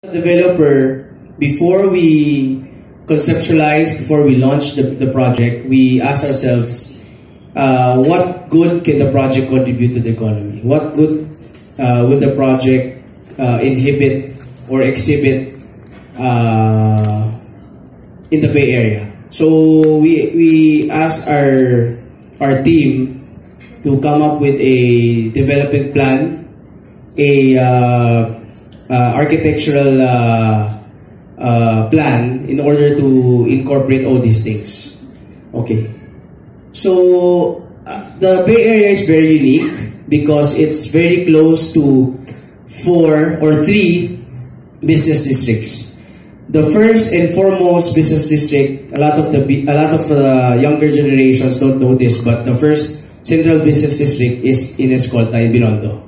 Developer, before we conceptualize, before we launch the project, we ask ourselves, what good can the project contribute to the economy? What good will the project inhibit or exhibit in the Bay Area? So we ask our team to come up with a development plan, a architectural plan in order to incorporate all these things. Okay. So the Bay Area is very unique because it's very close to 4 or 3 business districts. The first and foremost business district, a lot of younger generations don't know this, but the first central business district is in Escolta in Binondo.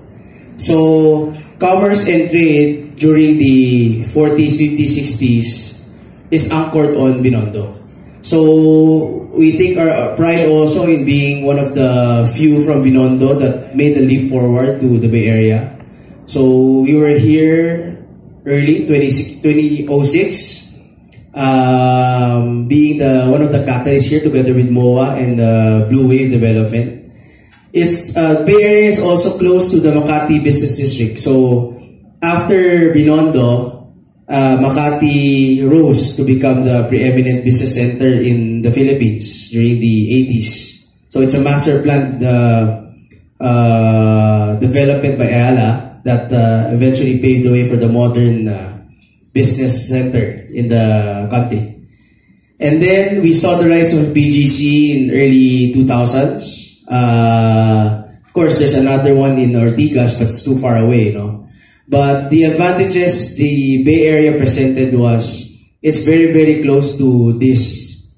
So commerce and trade during the 40s, 50s, 60s is anchored on Binondo. So we take our pride also in being one of the few from Binondo that made the leap forward to the Bay Area. So we were here early 2006, being one of the catalysts here together with MOA and Blue Wave Development. It's Bay Area is also close to the Makati Business District. So after Binondo, Makati rose to become the preeminent business center in the Philippines during the 80s. So it's a master plan development by Ayala that eventually paved the way for the modern business center in the country. And then we saw the rise of BGC in early 2000s. Of course, there's another one in Ortigas, but it's too far away, no? But the advantages the Bay Area presented was it's very, very close to these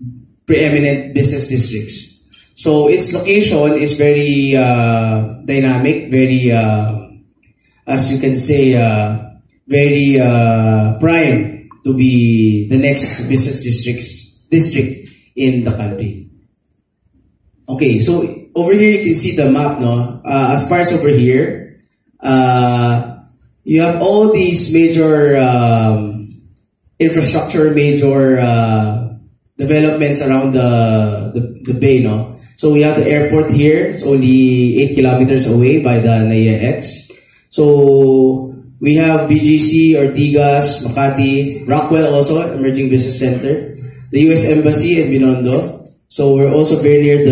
preeminent business districts. So its location is very dynamic, very, as you can say, very prime to be the next business district in the country. Okay, so over here you can see the map, no? As far as over here, you have all these major infrastructure, major developments around the bay, no? So we have the airport here. It's only 8 kilometers away by the NAIA X. So we have BGC, Ortigas, Makati, Rockwell also, Emerging Business Center, the US Embassy in Binondo. So we're also very near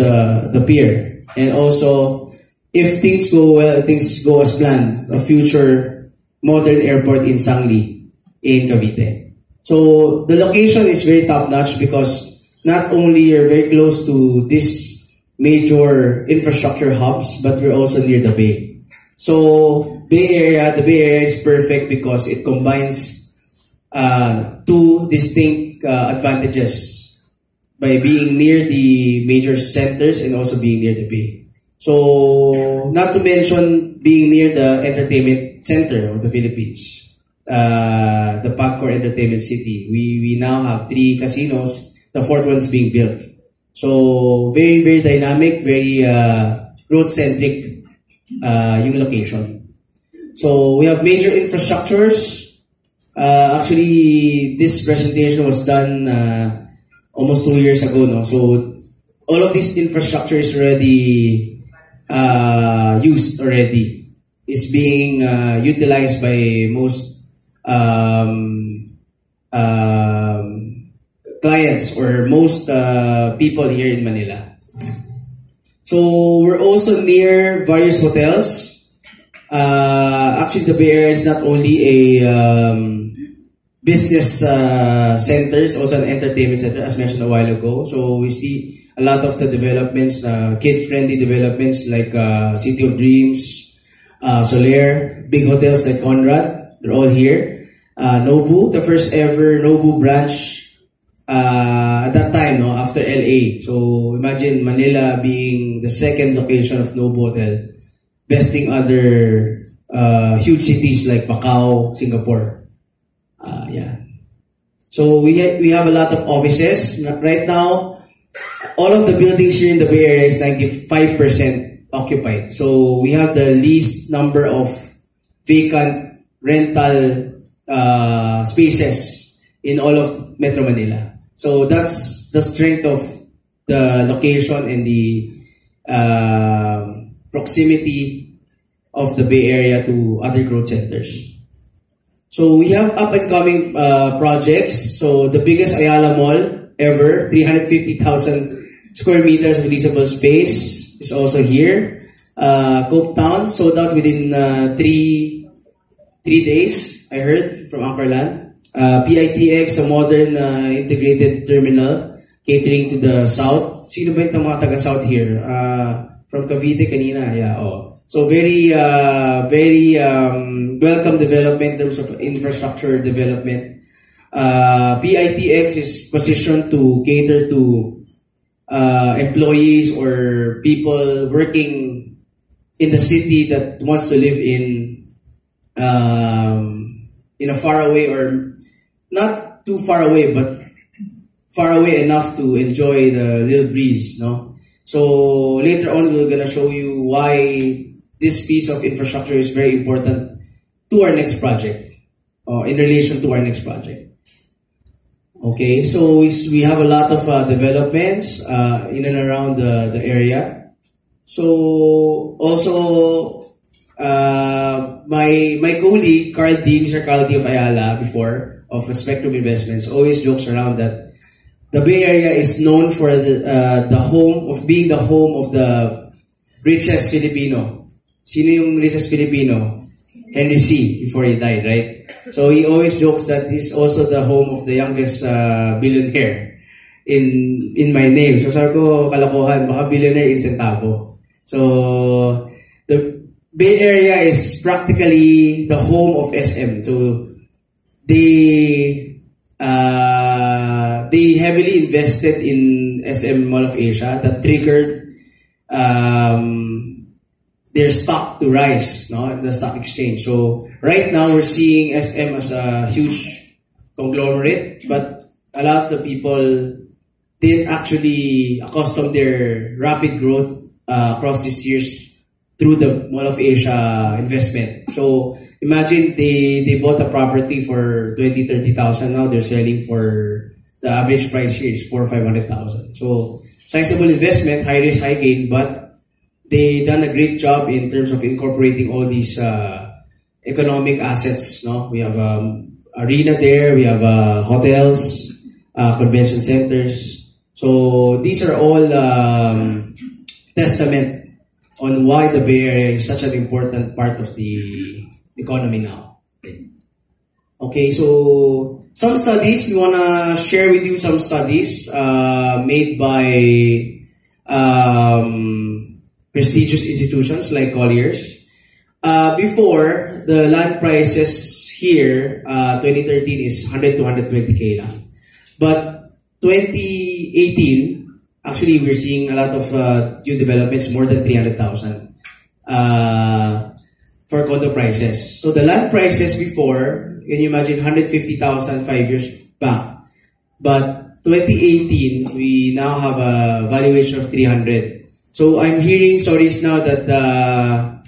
the pier. And also, if things go well, things go as planned, a future modern airport in Sangli in Cavite. So the location is very top-notch because not only you're very close to these major infrastructure hubs, but we're also near the bay. So the Bay Area is perfect because it combines 2 distinct advantages by being near the major centers and also being near the bay. So, not to mention being near the entertainment center of the Philippines, the Pagcor Entertainment City. We now have 3 casinos, the 4th one's being built. So, very, very dynamic, very road-centric yung location. So, we have major infrastructures. Actually, this presentation was done almost 2 years ago, no? So all of this infrastructure is already used already. It's being utilized by most clients or most people here in Manila. So we're also near various hotels. Actually, the Bay Area is not only a business centers, also an entertainment center, as mentioned a while ago. So we see a lot of the developments, kid-friendly developments like City of Dreams, Soler, big hotels like Conrad, they're all here. Nobu, the first ever Nobu branch at that time, no, after LA. So imagine Manila being the second location of Nobu Hotel, besting other huge cities like Macau, Singapore. Yeah. So we have a lot of offices. Right now, all of the buildings here in the Bay Area is 95% occupied. So we have the least number of vacant rental spaces in all of Metro Manila. So that's the strength of the location and the proximity of the Bay Area to other growth centers. So we have up and coming projects. So the biggest Ayala Mall ever, 350,000 square meters of leasable space is also here. Coke Town sold out within 3 days, I heard from Anchorland. PITX, a modern integrated terminal catering to the south. Sino ba yung mga taga-south here? From Cavite kanina, yeah. Oh. So very welcome development in terms of infrastructure development. PITX is positioned to cater to employees or people working in the city that wants to live in a far away or not too far away, but far away enough to enjoy the little breeze, no? So later on, we're gonna show you why this piece of infrastructure is very important to our next project, in relation to our next project. Okay, so we have a lot of developments in and around the area. So also, my colleague Carl D, Mr. Carl D of Ayala before of Spectrum Investments always jokes around that the Bay Area is known for the home of being the home of the richest Filipino. Sino yung richest Filipino? Henry C. before he died, right? So he always jokes that he's also the home of the youngest billionaire in my name. So sabi ko, kalokohan, baka billionaire in centavo. So the Bay Area is practically the home of SM. So they heavily invested in SM Mall of Asia that triggered their stock to rise, no, in the stock exchange. So right now we're seeing SM as a huge conglomerate, but a lot of the people didn't actually accustom their rapid growth across these years through the Mall of Asia investment. So imagine they bought a property for 20,000-30,000. Now they're selling for the average price here is 400,000-500,000. So sizable investment, high risk, high gain, but they done a great job in terms of incorporating all these economic assets. No, we have arena there, we have hotels, convention centers. So these are all testament on why the Bay Area is such an important part of the economy now. Okay, so some studies, we want to share with you some studies made by prestigious institutions like Colliers. Before, the land prices here, 2013 is 100 to 120K lang. But 2018, actually we're seeing a lot of new developments, more than 300,000 for condo prices. So the land prices before, can you imagine 150,000 5 years back? But 2018, we now have a valuation of 300. So I'm hearing stories now that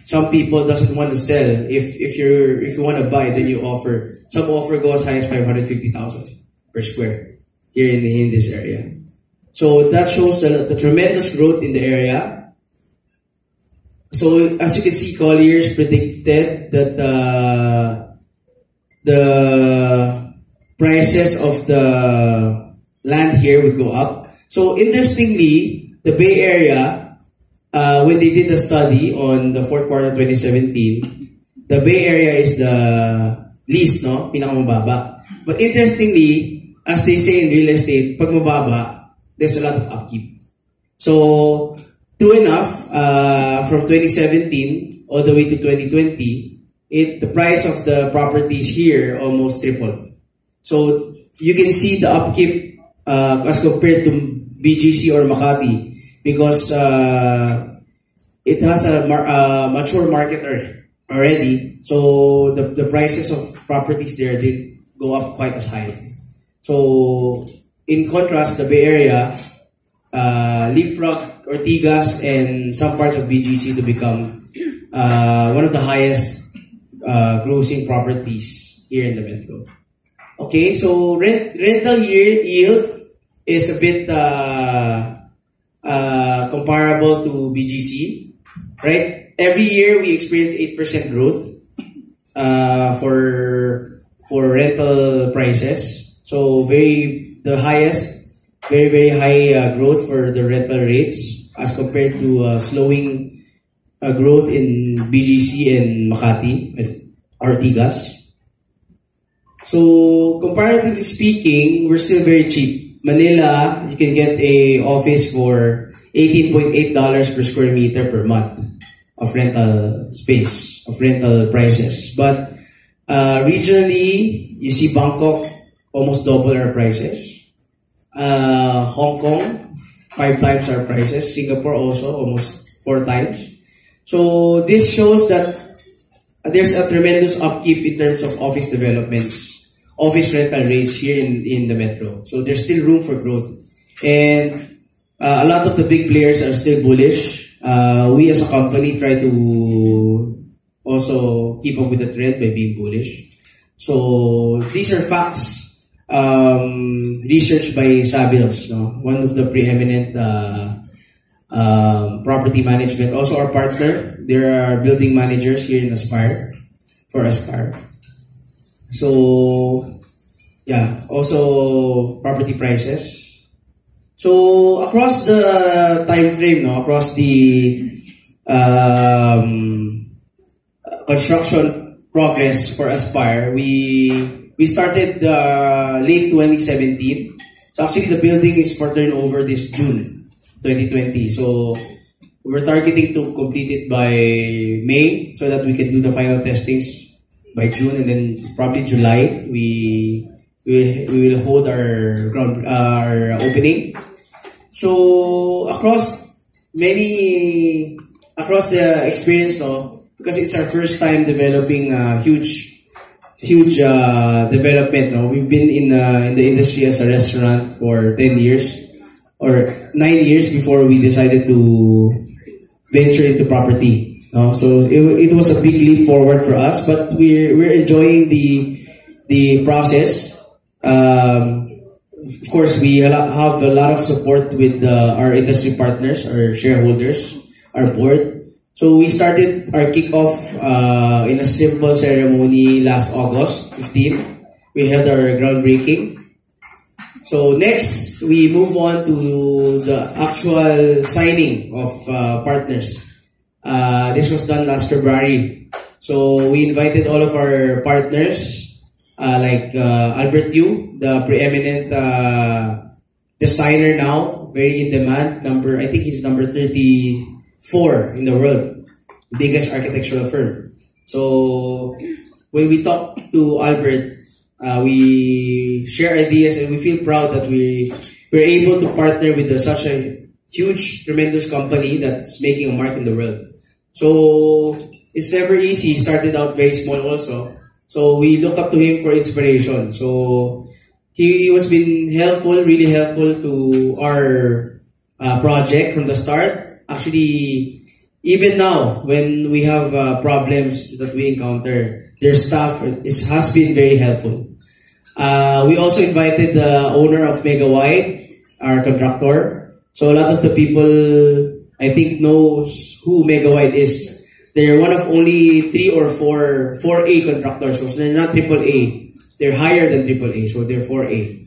some people doesn't want to sell. If you want to buy, then you offer. Some offer go as high as 550,000 per square here in this area. So that shows the tremendous growth in the area. So as you can see, Colliers predicted that the prices of the land here would go up. So interestingly, the Bay Area, when they did the study on the fourth quarter 2017, the Bay Area is the least, no? Pinakamababa. But interestingly, as they say in real estate, pag mababa, there's a lot of upkeep. So, true enough, from 2017 all the way to 2020, the price of the properties here almost tripled. So, you can see the upkeep as compared to BGC or Makati, because it has a mature market already. So the prices of properties there did go up quite as high. So in contrast, the Bay Area leapfrog Ortigas and some parts of BGC to become one of the highest grossing properties here in the metro. Okay, so rental yield is a bit comparable to BGC, right? Every year we experience 8% growth for rental prices. So the highest, very high growth for the rental rates as compared to slowing growth in BGC and Makati and Ortigas. So comparatively speaking, we're still very cheap. Manila, you can get a office for $18.8 per square meter per month of rental space, of rental prices. But regionally, you see Bangkok almost double our prices. Hong Kong, 5 times our prices. Singapore also almost 4 times. So this shows that there's a tremendous upkeep in terms of office developments, office rental rates here in the metro. So there's still room for growth. And a lot of the big players are still bullish. We as a company try to also keep up with the trend by being bullish. So these are facts researched by Savills, no? One of the preeminent property management, also our partner. There are building managers here in Aspire, for Aspire. So, yeah, also property prices. So, across the time frame, no, across the construction progress for Aspire, we started late 2017. So, actually, the building is for turnover this June 2020. So, we're targeting to complete it by May so that we can do the final testings by June, and then probably July we will hold our opening. So across the experience, no, because it's our first time developing a huge development. No, we've been in the industry as a restaurant for 10 years or 9 years before we decided to venture into property. No? So it was a big leap forward for us, but we're enjoying the process. Of course, we have a lot of support with our industry partners, our shareholders, our board. So we started our kickoff in a simple ceremony last August 15. We held our groundbreaking. So next, we move on to the actual signing of partners. This was done last February. So we invited all of our partners, like Albert Yu, the preeminent designer now, very in demand. I think he's number 34 in the world, biggest architectural firm. So when we talk to Albert, we share ideas and we feel proud that we're able to partner with such a huge, tremendous company that's making a mark in the world. So it's never easy. He started out very small also. So we look up to him for inspiration. So he has been helpful, really helpful to our project from the start. Actually, even now, when we have problems that we encounter, their staff has been very helpful. We also invited the owner of Mega Wide, our contractor. So a lot of the people, I think, knows who Mega Wide is. They're one of only 3 or 4A contractors. So they're not AAA. They're higher than AAA, so they're 4A.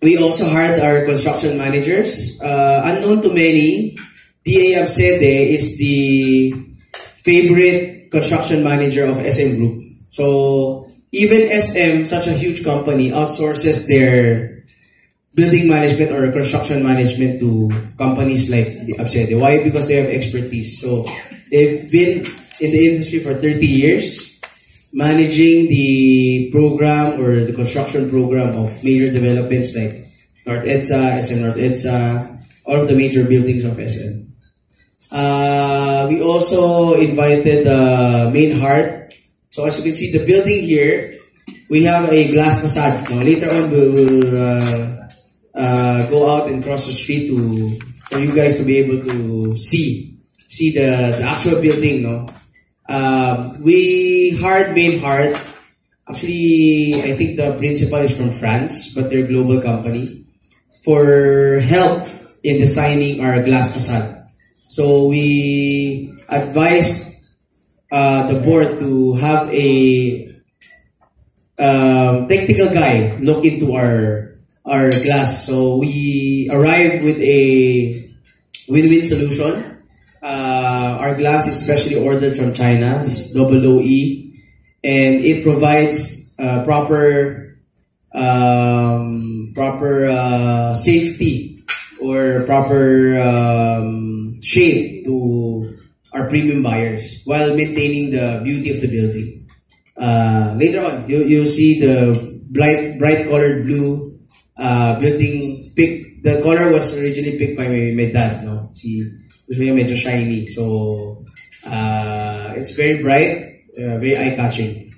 We also hired our construction managers. Unknown to many, D.A. Absede is the favorite construction manager of SM Group. So even SM, such a huge company, outsources their building management or construction management to companies like Absede. Why? Because they have expertise. So they've been in the industry for 30 years, managing the program or the construction program of major developments like North EDSA, SM North EDSA, all of the major buildings of SM. We also invited the main heart. So as you can see, the building here, we have a glass facade. Now, later on, we will go out and cross the street for you guys to be able to see the actual building. No, We hired Main Heart. Actually, I think the principal is from France, but they're a global company, for help in designing our glass facade. So we advised the board to have a technical guy look into our glass. So we arrived with a win-win solution. Our glass is specially ordered from China, it's double OE, and it provides proper safety or proper shade to our premium buyers while maintaining the beauty of the building. Later on, you'll see the bright colored blue building pick. The color was originally picked by my dad. No, gusto niya medyo shiny. So it's very bright, very eye catching.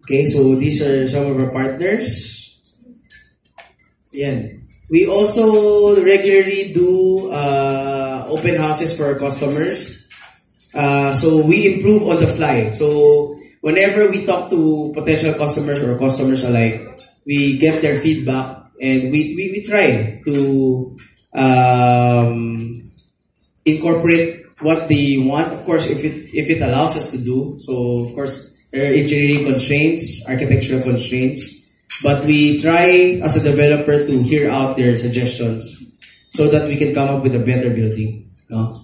Okay, so these are some of our partners. Yan. We also regularly do open houses for our customers. So we improve on the fly. So whenever we talk to potential customers or customers alike, we get their feedback and we try to incorporate what they want. Of course, if it allows us to do. So of course, there are engineering constraints, architectural constraints. But we try as a developer to hear out their suggestions so that we can come up with a better building. No?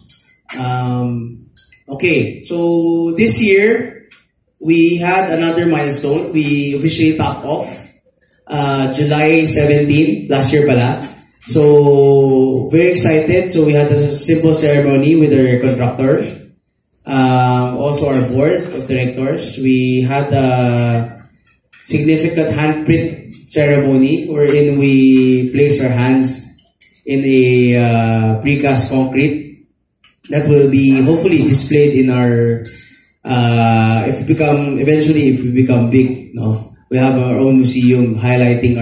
Okay, so this year we had another milestone. We officially topped off July 17, last year pala. So very excited. So we had a simple ceremony with our contractors, also our board of directors. We had a significant handprint ceremony wherein we place our hands in a precast concrete that will be hopefully displayed in our if we become big, no, we have our own museum highlighting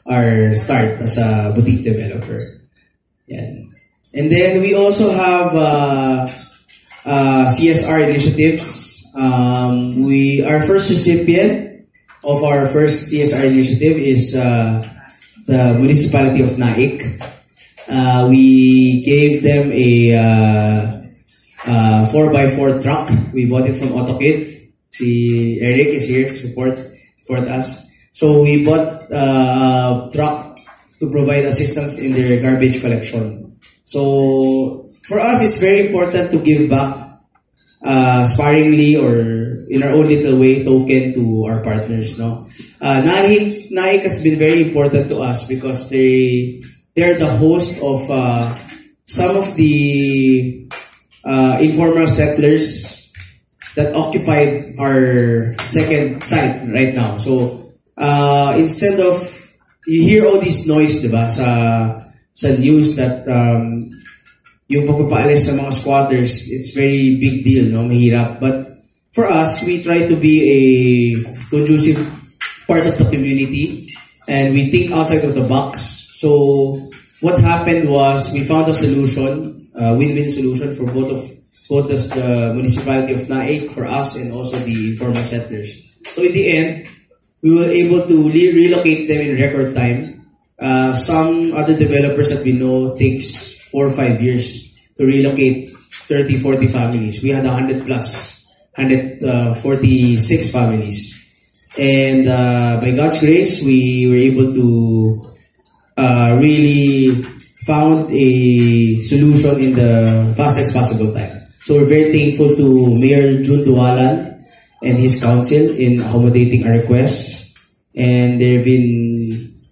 our start as a boutique developer. Yeah. And then we also have CSR initiatives. Our first recipient of our first CSR initiative is the municipality of Naik. We gave them a 4x4 truck. We bought it from AutoKit. Si Eric is here to support us. So we bought a truck to provide assistance in their garbage collection. So for us, it's very important to give back sparingly or in our own little way token to our partners. No, Naik has been very important to us because they're the host of some of the informal settlers that occupied our second site right now. So instead of you hear all this noise, diba, sa news that yung pagpapaalis sa mga squatters, it's very big deal, no? Mahirap. But for us, we try to be a conducive part of the community and we think outside of the box. So what happened was we found a solution, a win-win solution for both the municipality of Naik, for us, and also the informal settlers. So in the end, we were able to relocate them in record time. Some other developers that we know takes 4 or 5 years to relocate 30, 40 families. We had 100 plus, 146 families. And by God's grace, we were able to really found a solution in the fastest possible time. So we're very thankful to Mayor June Duwalan and his council in accommodating our requests. And they've been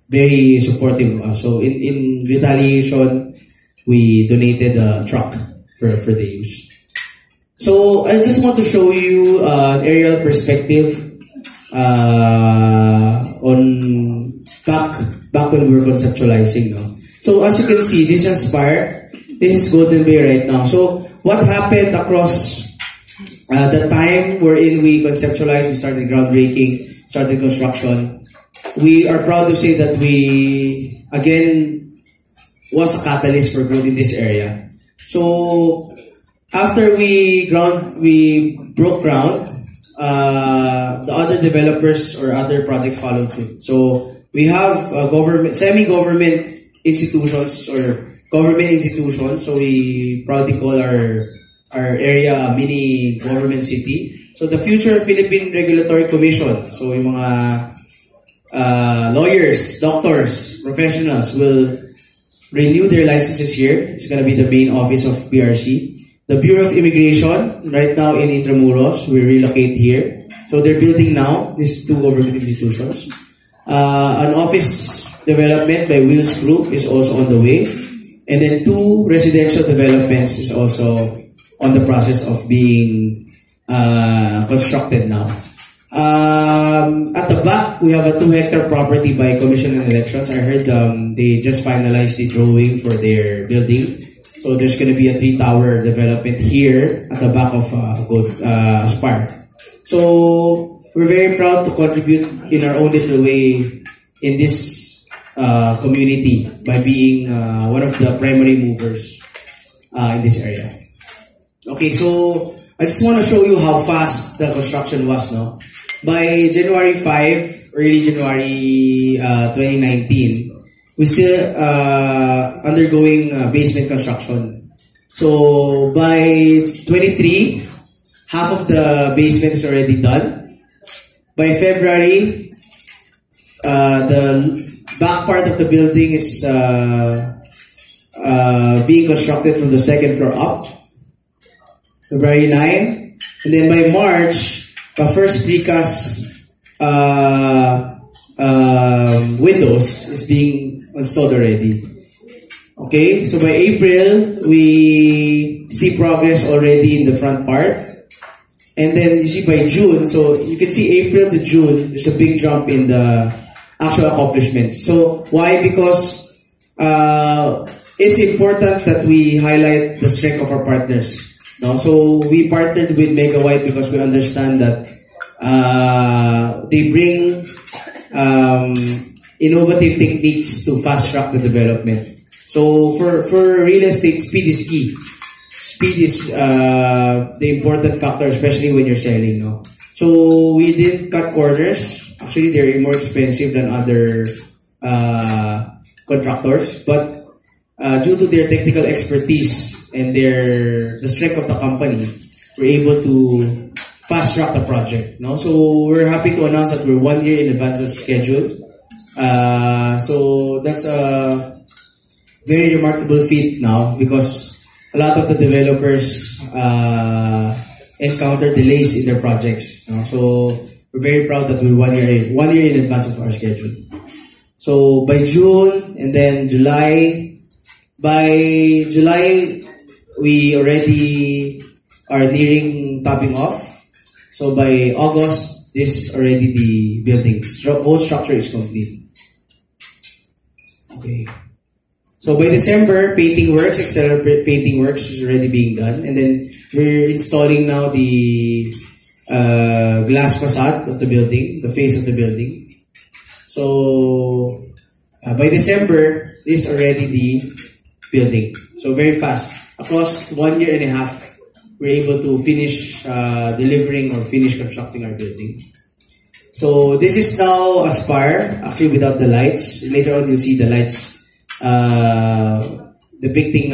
very supportive of us. So in retaliation, we donated a truck for the use. So I just want to show you an aerial perspective on back when we were conceptualizing. No? So as you can see, this is Spire. This is Golden Bay right now. So what happened across the time wherein we conceptualized, we started groundbreaking, started construction. We are proud to say that we, again, was a catalyst for growth in this area. So after we broke ground, the other developers or other projects followed suit. So we have government, semi-government institutions or government institutions. So we proudly call our area a mini government city. So the future Philippine Regulatory Commission. So yung mga lawyers, doctors, professionals will renew their licenses here. It's gonna be the main office of PRC. The Bureau of Immigration, right now in Intramuros, we relocate here. So they're building now, these two government institutions. An office development by Wills Group is also on the way. And then 2 residential developments is also on the process of being constructed now. At the back, we have a 2-hectare property by Commission on Elections. I heard they just finalized the drawing for their building. So there's going to be a 3-tower development here at the back of Spar. So we're very proud to contribute in our own little way in this community by being one of the primary movers in this area. Okay, so I just want to show you how fast the construction was, no? By January 5, early January 2019, we still undergoing basement construction. So by 23, half of the basement is already done. By February, the back part of the building is being constructed from the 2nd floor up. February 9. And then by March, the first precast windows is being installed already. Okay, so by April, we see progress already in the front part. And then you see by June, so you can see April to June, there's a big jump in the actual accomplishments. So why? Because it's important that we highlight the strength of our partners. No? So we partnered with Mega White because we understand that they bring innovative techniques to fast track the development. So for real estate, speed is key. Speed is the important factor, especially when you're selling. No? So we didn't cut corners. Actually, they're more expensive than other contractors. But due to their technical expertise and the strength of the company, we're able to fast track the project. No? So we're happy to announce that we're 1 year in advance of schedule. So that's a very remarkable feat now because a lot of the developers encounter delays in their projects. No? So we're very proud that we're 1 year in advance of our schedule. So by June and then July, by July we already are nearing topping off. So by August, this is already the building. Whole structure is complete. Okay. So by December, painting works, exterior painting works is already being done. And then we're installing now the glass facade of the building, the face of the building. So by December, this is already the building. So very fast. Across 1 year and a half, we're able to finish delivering or finish constructing our building. So this is now a spire, actually without the lights. Later on, you'll see the lights depicting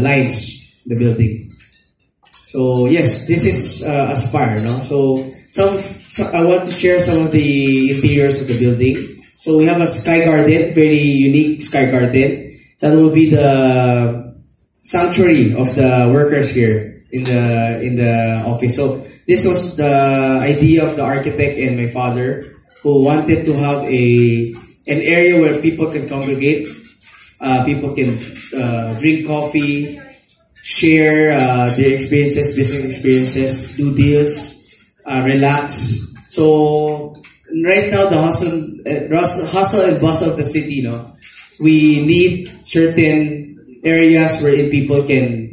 lines in the building. So yes, this is a spire. No? So I want to share some of the interiors of the building. So we have a sky garden, very unique sky garden. That will be the sanctuary of the workers here in the office. So this was the idea of the architect and my father, who wanted to have an area where people can congregate, people can drink coffee, share their experiences, business experiences, do deals, relax. So right now, the hustle and bustle of the city, no, we need certain areas wherein people can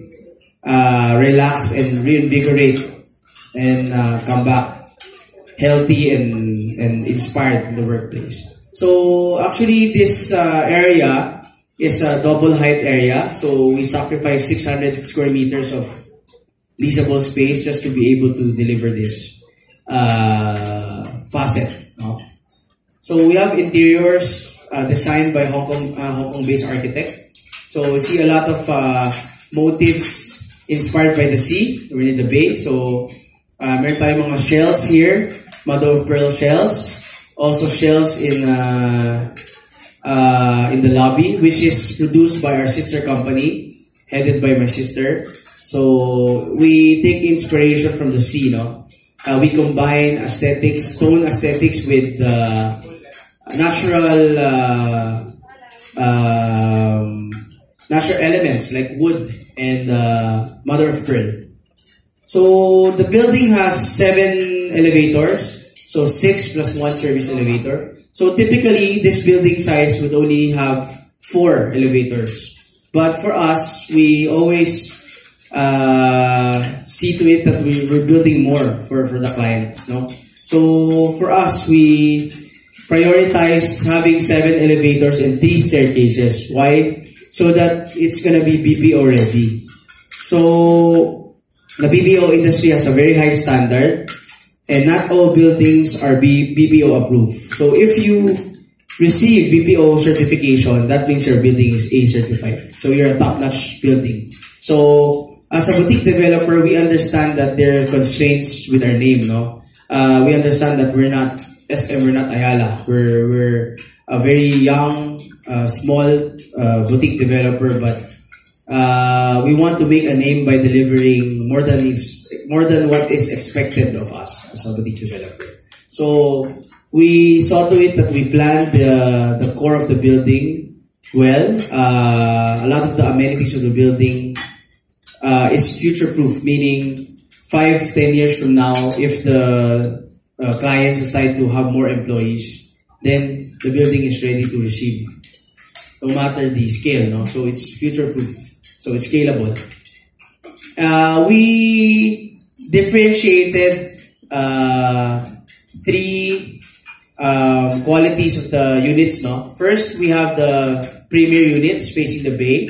relax and reinvigorate and come back healthy and inspired in the workplace. So actually, this area is a double height area. So we sacrifice 600 square meters of leasable space just to be able to deliver this facet. No? So we have interiors designed by Hong Kong-based architect. So we see a lot of motifs inspired by the sea, or in the bay. So meron tayong mga shells here, mother of pearl shells. Also shells in the lobby, which is produced by our sister company, headed by my sister. So we take inspiration from the sea, no? We combine aesthetics, stone aesthetics with natural natural elements like wood and mother of pearl. So the building has 7 elevators. So 6 plus 1 service elevator. So typically, this building size would only have 4 elevators. But for us, we always see to it that we're building more for the clients. No? So for us, we prioritize having 7 elevators and 3 staircases. Why? So that it's gonna be BPO ready. So the BPO industry has a very high standard. And not all buildings are BPO approved. So if you receive BPO certification, that means your building is A certified. So you're a top-notch building. So as a boutique developer, we understand that there are constraints with our name. No, we understand that we're not SM, we're not Ayala. We're a very young, small boutique developer, but we want to make a name by delivering more than what is expected of us as a boutique developer. So we saw to it that we planned the core of the building well. A lot of the amenities of the building is future-proof, meaning 5-10 years from now, if the clients decide to have more employees, then the building is ready to receive, no matter the scale. No, so it's future-proof. So it's scalable. We differentiated 3 qualities of the units. No, first we have the premier units facing the bay,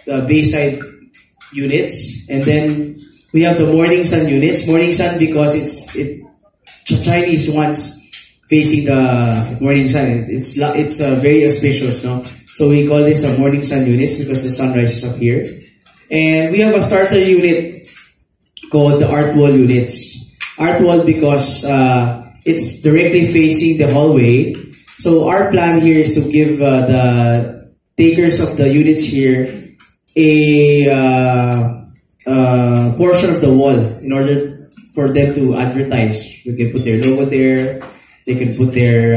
the bayside units, and then we have the morning sun units. Morning sun because it's Chinese ones facing the morning sun. It's very auspicious. No. So we call this a morning sun units because the sun rises up here. And we have a starter unit called the art wall units. Art wall because it's directly facing the hallway. So our plan here is to give the takers of the units here a portion of the wall in order for them to advertise. You can put their logo there. They can put their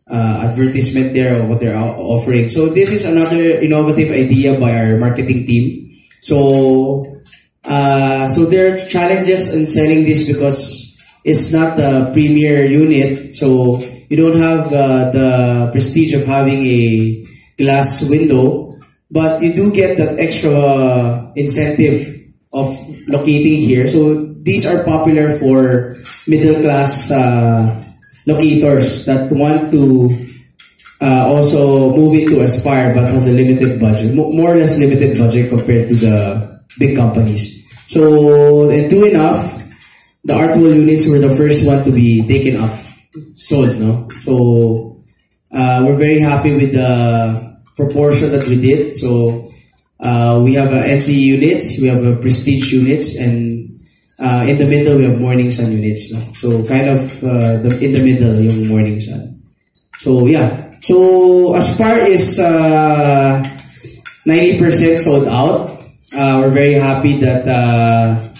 advertisement there of what they're offering. So this is another innovative idea by our marketing team. So there are challenges in selling this because it's not the premier unit. So you don't have the prestige of having a glass window, but you do get that extra incentive of locating here. So these are popular for middle class locators that want to also move into Aspire but has a limited budget, more or less limited budget compared to the big companies. So, and true enough, the art wall units were the first one to be taken up, sold, no? So, we're very happy with the proportion that we did. So, we have entry units, we have prestige units, and in the middle, we have morning sun units. No? So, kind of in the middle, yung morning sun. So, yeah. So, Aspire is 90% sold out. We're very happy that a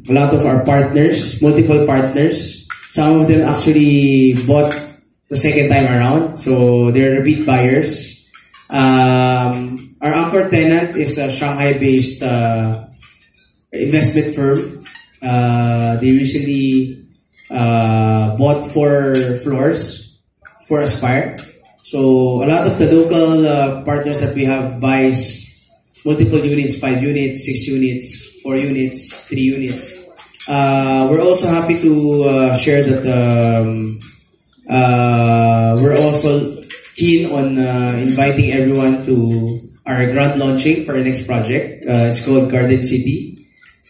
lot of our partners, multiple partners, some of them actually bought the second time around. So, they're repeat buyers. Our anchor tenant is a Shanghai-based investment firm. They recently bought 4 floors for Aspire. So a lot of the local partners that we have buys multiple units, 5 units, 6 units, 4 units, 3 units. We're also happy to share that we're also keen on inviting everyone to our grand launching for our next project. It's called Garden City.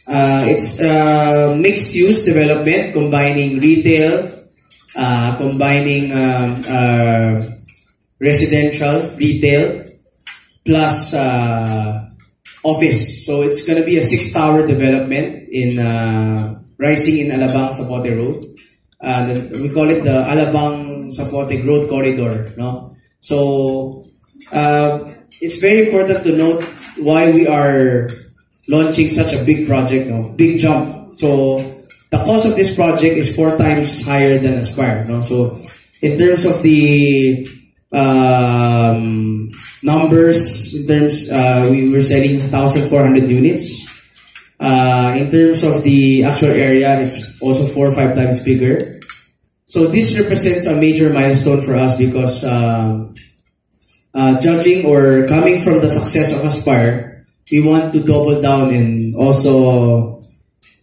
It's mixed use development combining retail, combining residential, retail, plus office. So it's going to be a 6-tower development in rising in Alabang Zapote Road. We call it the Alabang Zapote Road Corridor. No? So it's very important to note why we are launching such a big project, no? Big jump. So the cost of this project is 4 times higher than Aspire. No? So in terms of the numbers, in terms we were selling 1,400 units. In terms of the actual area, it's also 4 or 5 times bigger. So this represents a major milestone for us because judging or coming from the success of Aspire, we want to double down and also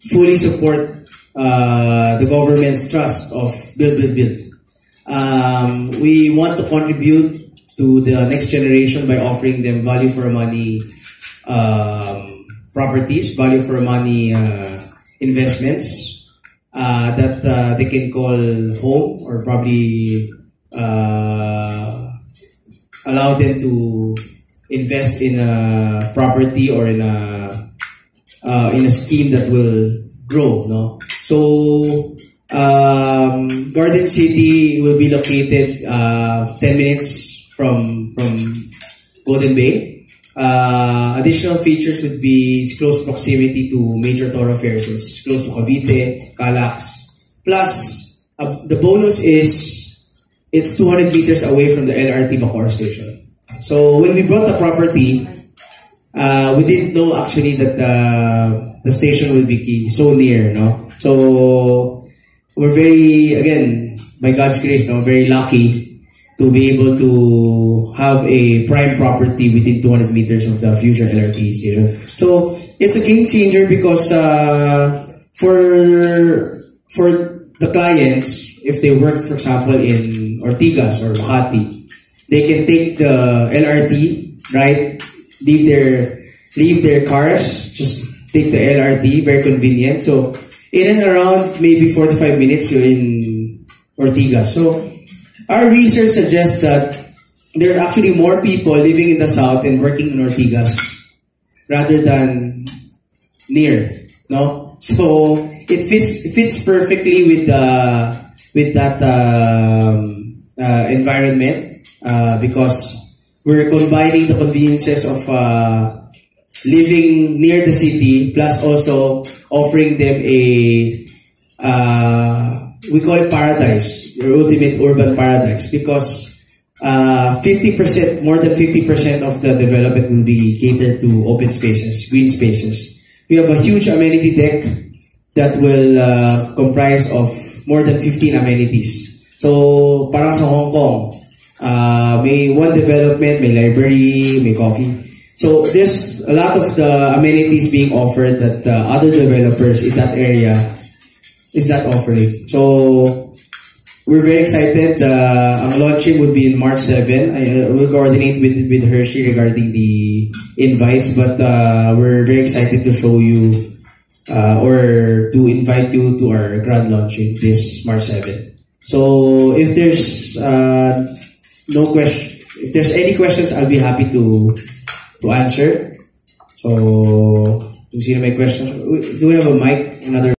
fully support the government's trust of build, build, build. We want to contribute to the next generation by offering them value for money properties, value for money investments that they can call home, or probably allow them to invest in a property or in a scheme that will grow. No, so Garden City will be located 10 minutes from Golden Bay. Additional features would be its close proximity to major thoroughfares. It's close to Cavite, Calax. Plus, the bonus is it's 200 meters away from the LRT Bacoor station. So when we bought the property, we didn't know actually that the station will be so near. No, so we're very, again, by God's grace, no, very lucky to be able to have a prime property within 200 meters of the future LRT station. So it's a game changer because for the clients, if they work, for example, in Ortigas or Makati, they can take the LRT, right? Leave their cars, just take the LRT, very convenient. So in and around maybe 45 minutes, you're in Ortigas. So our research suggests that there are actually more people living in the south and working in Ortigas rather than near, no? So it fits perfectly with that environment because we're combining the conveniences of living near the city plus also offering them a we call it paradise, your ultimate urban paradise, because 50%, more than 50% of the development will be catered to open spaces, green spaces. We have a huge amenity deck that will comprise of more than 15 amenities. So, parang sa Hong Kong, may one development, may library, may coffee. So, there's a lot of the amenities being offered that other developers in that area is not offering. So, we're very excited. Ang launching would be in March 7. We'll coordinate with Hershey regarding the invites, but we're very excited to show you or to invite you to our grand launching this March 7. So if there's no question, if there's any questions, I'll be happy to answer. So, kung sino may question, do we have a mic? Another